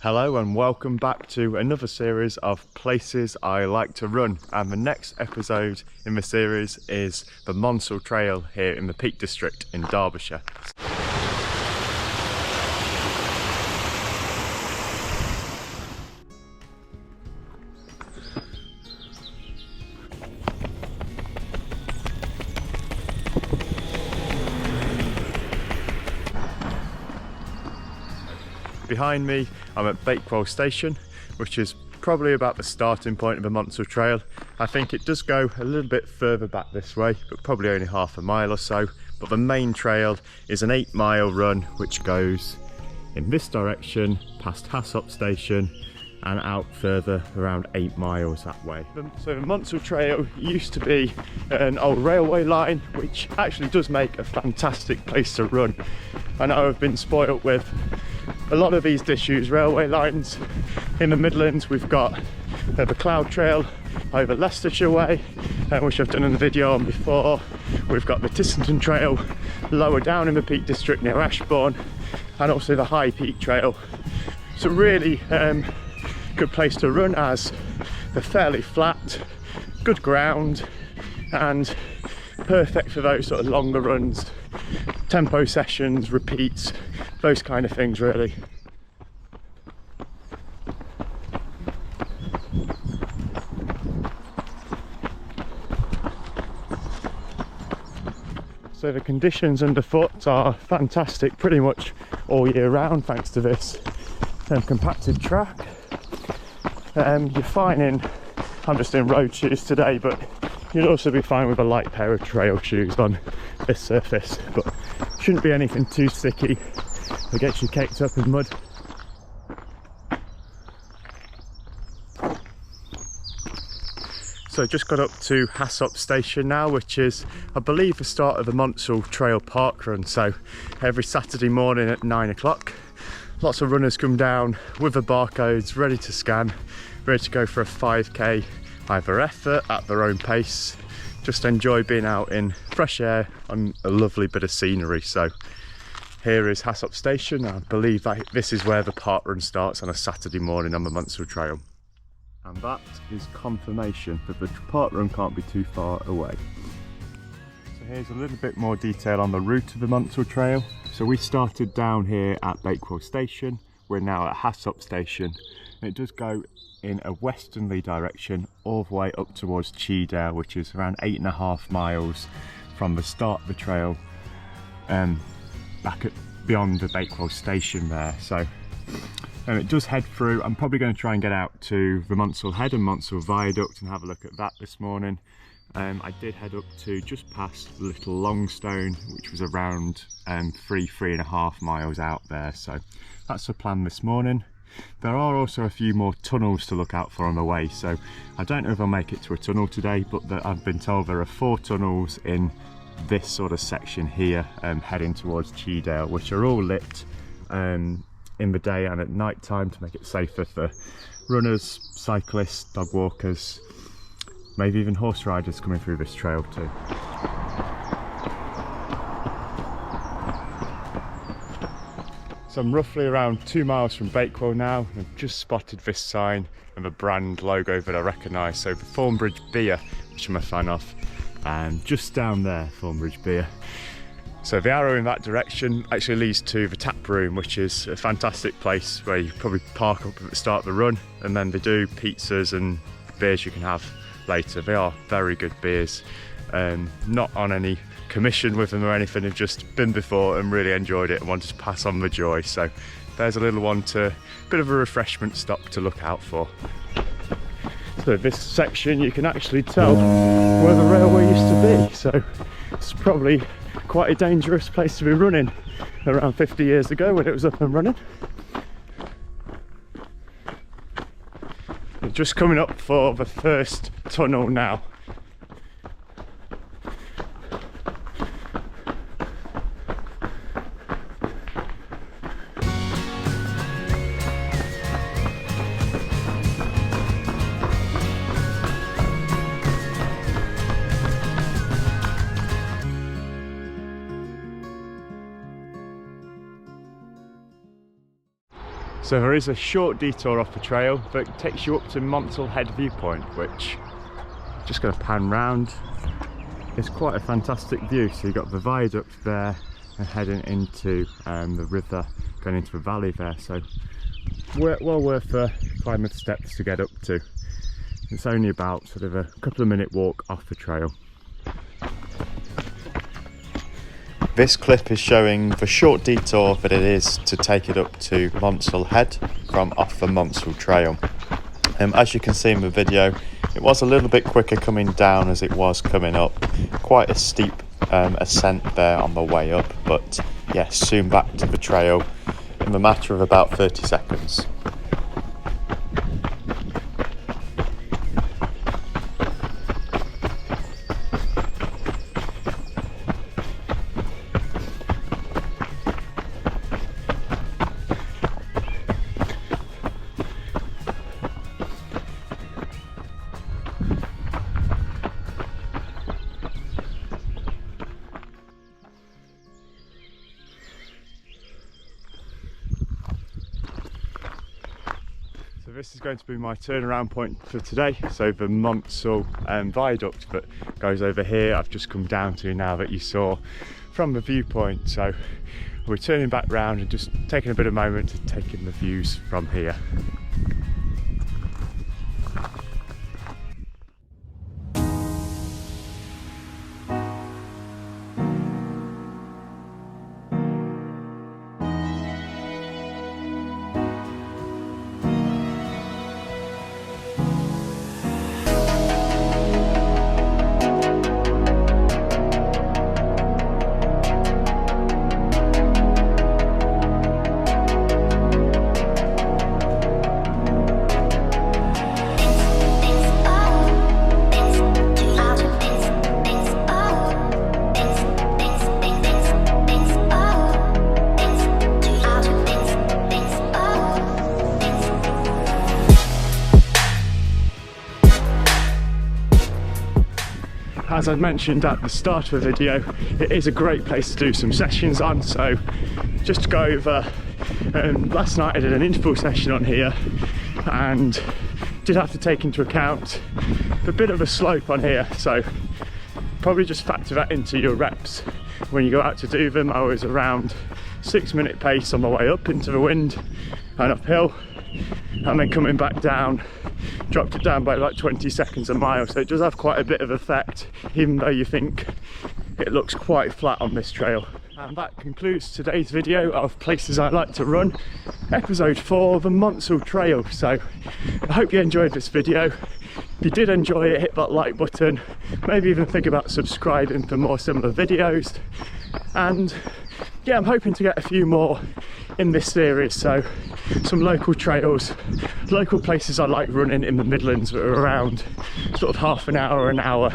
Hello and welcome back to another series of places I like to run, and the next episode in the series is the Monsal Trail here in the Peak District in Derbyshire. Behind me, I'm at Bakewell Station, which is probably about the starting point of the Monsal Trail. I think it does go a little bit further back this way, but probably only half a mile or so. But the main trail is an 8-mile run, which goes in this direction, past Hassop Station, and out further around 8 miles that way. So the Monsal Trail used to be an old railway line, which actually does make a fantastic place to run. I know I've been spoilt with a lot of these disused railway lines. In the Midlands we've got the Cloud Trail over Leicestershire way, which I've done in the video on before. We've got the Tissington Trail lower down in the Peak District near Ashbourne, and also the High Peak Trail. So really good place to run, as they're fairly flat, good ground, and perfect for those sort of longer runs, tempo sessions, repeats, those kind of things really. So the conditions underfoot are fantastic pretty much all year round thanks to this compacted track. You're fine in, I'm just in road shoes today, but you'd also be fine with a light pair of trail shoes on this surface, but shouldn't be anything too sticky that gets you caked up in mud. So just got up to Hassop Station now, which is, I believe, the start of the Monsal Trail park run. So every Saturday morning at 9 o'clock, lots of runners come down with the barcodes ready to scan, ready to go for a 5k, either effort at their own pace. Just enjoy being out in fresh air on a lovely bit of scenery. So here is Hassop Station. I believe that this is where the park run starts on a Saturday morning on the Monsal Trail. And that is confirmation that the park run can't be too far away. So here's a little bit more detail on the route of the Monsal Trail. So we started down here at Bakewell Station. We're now at Hassop Station, and it does go in a westerly direction all the way up towards Chee Dale, which is around 8.5 miles from the start of the trail, back at beyond the Bakewell Station there. So it does head through. I'm probably going to try and get out to the Monsal Head and Monsal Viaduct and have a look at that this morning. I did head up to just past Little Longstone, which was around 3.5 miles out there. So that's the plan this morning. There are also a few more tunnels to look out for on the way, so I don't know if I'll make it to a tunnel today, but I've been told there are 4 tunnels in this sort of section here, heading towards Chee Dale, which are all lit in the day and at night time to make it safer for runners, cyclists, dog walkers, maybe even horse riders coming through this trail too. So I'm roughly around 2 miles from Bakewell now, and I've just spotted this sign and the brand logo that I recognise. So the Thornbridge Beer, which I'm a fan of, and just down there, Thornbridge Beer. So the arrow in that direction actually leads to the tap room, which is a fantastic place where you probably park up at the start of the run, and then they do pizzas and beers you can have later. They are very good beers. Not on any commission with them or anything, have just been before and really enjoyed it and wanted to pass on the joy. So there's a little one to, bit of a refreshment stop to look out for. So this section you can actually tell where the railway used to be, so it's probably quite a dangerous place to be running around 50 years ago when it was up and running. We're just coming up for the first tunnel now. So there is a short detour off the trail that takes you up to Monsal Head viewpoint, which just going to pan round. It's quite a fantastic view. So you've got the viaduct there and heading into the river, going into the valley there. So well worth the climb of steps to get up to. It's only about sort of a couple of minute walk off the trail. This clip is showing the short detour that it is to take it up to Monsal Head from off the Monsal Trail. As you can see in the video, it was a little bit quicker coming down as it was coming up. Quite a steep ascent there on the way up, but yeah, soon back to the trail in the matter of about 30 seconds. So this is going to be my turnaround point for today. So the Monsal viaduct that goes over here, I've just come down to now that you saw from the viewpoint. So we're turning back round and just taking a bit of moment to take in the views from here. As I mentioned at the start of the video, it is a great place to do some sessions on. So just to go over, last night I did an interval session on here and did have to take into account a bit of a slope on here, so probably just factor that into your reps when you go out to do them. I was around 6-minute pace on my way up into the wind and uphill, and then coming back down, dropped it down by like 20 seconds a mile. So it does have quite a bit of effect, even though you think it looks quite flat on this trail. And that concludes today's video of places I like to run, episode 4 of the Monsal Trail. So I hope you enjoyed this video. If you did enjoy it, hit that like button, maybe even think about subscribing for more similar videos. And yeah, I'm hoping to get a few more in this series, so some local trails, local places I like running in the Midlands that are around sort of half an hour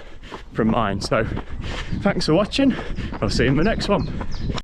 from mine. So thanks for watching, I'll see you in the next one.